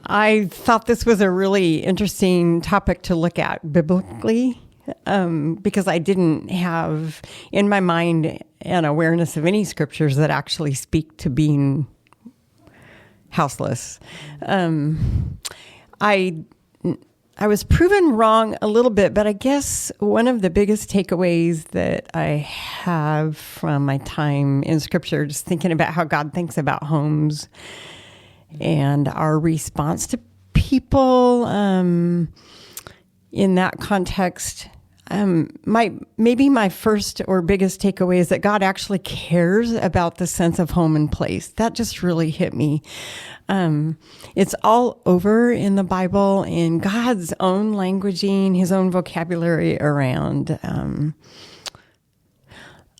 I thought this was a really interesting topic to look at biblically, because I didn't have in my mind an awareness of any scriptures that actually speak to being houseless. I was proven wrong a little bit, but I guess one of the biggest takeaways that I have from my time in Scripture, just thinking about how God thinks about homes and our response to people in that context, maybe my first or biggest takeaway is that God actually cares about the sense of home and place. That just really hit me. It's all over in the Bible, in God's own languaging, his own vocabulary around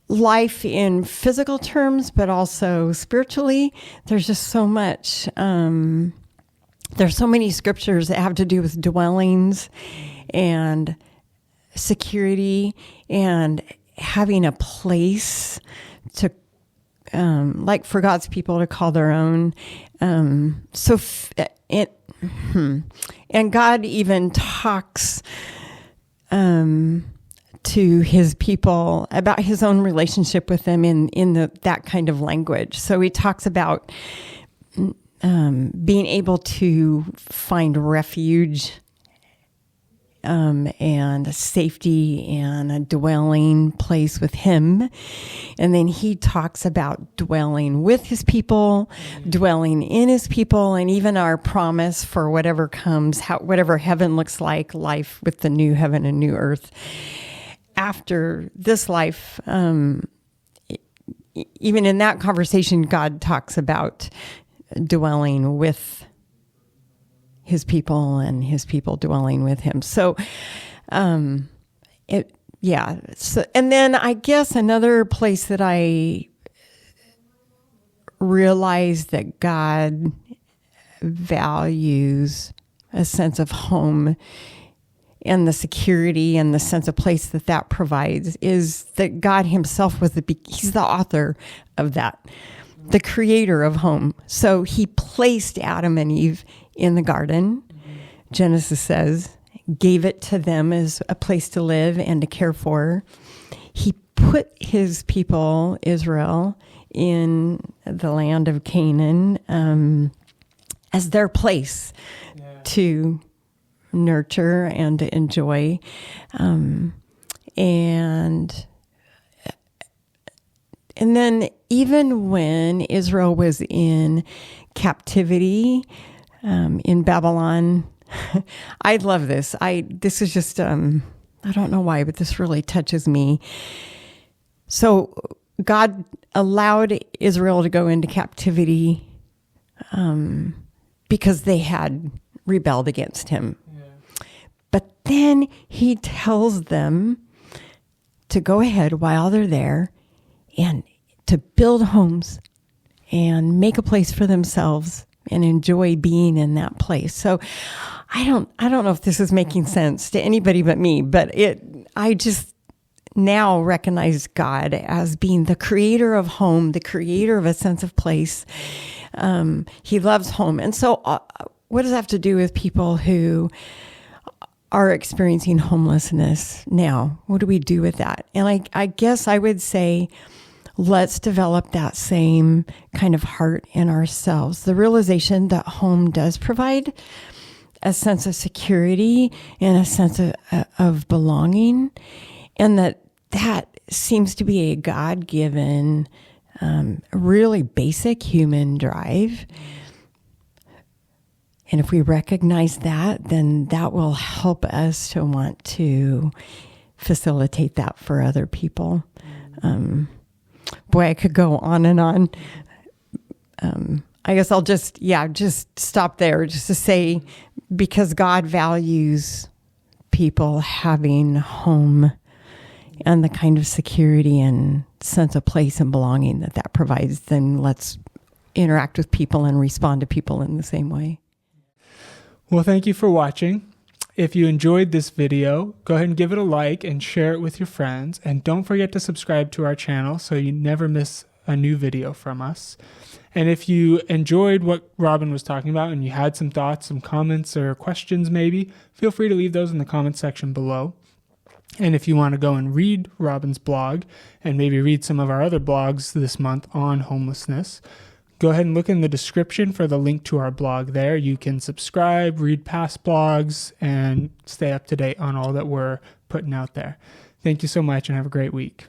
life in physical terms, but also spiritually. There's just so much. There's so many scriptures that have to do with dwellings and security and having a place to, like for God's people to call their own. And God even talks to his people about his own relationship with them in that kind of language. So he talks about being able to find refuge and safety and a dwelling place with him. And then he talks about dwelling with his people, dwelling in his people, and even our promise for whatever comes, whatever heaven looks like, life with the new heaven and new earth. After this life, even in that conversation, God talks about dwelling with his people and his people dwelling with him. So, So, and then I guess another place that I realized that God values a sense of home and the security and the sense of place that provides is that God himself he's the author of that, the creator of home. So he placed Adam and Eve in the garden. Genesis says, gave it to them as a place to live and to care for. He put his people, Israel, in the land of Canaan as their place to nurture and to enjoy. And then even when Israel was in captivity in Babylon, I love this. This is just, I don't know why, but this really touches me. So God allowed Israel to go into captivity because they had rebelled against him. Yeah. But then he tells them to go ahead while they're there and to build homes and make a place for themselves and enjoy being in that place. So I don't know if this is making sense to anybody but me, but I just now recognize God as being the creator of home, the creator of a sense of place. He loves home. And so what does that have to do with people who are experiencing homelessness now? What do we do with that? And I guess I would say, let's develop that same kind of heart in ourselves. The realization that home does provide a sense of security and a sense of belonging, and that seems to be a God-given, really basic human drive. And if we recognize that, then that will help us to want to facilitate that for other people. Boy, I could go on and on. I guess I'll just stop there, just to say, because God values people having home and the kind of security and sense of place and belonging that provides, then let's interact with people and respond to people in the same way. Well, thank you for watching. If you enjoyed this video, go ahead and give it a like and share it with your friends. And don't forget to subscribe to our channel so you never miss a new video from us. And if you enjoyed what Robin was talking about and you had some thoughts, some comments, or questions maybe, feel free to leave those in the comment section below. And if you want to go and read Robin's blog and maybe read some of our other blogs this month on homelessness, go ahead and look in the description for the link to our blog there. You can subscribe, read past blogs, and stay up to date on all that we're putting out there. Thank you so much and have a great week.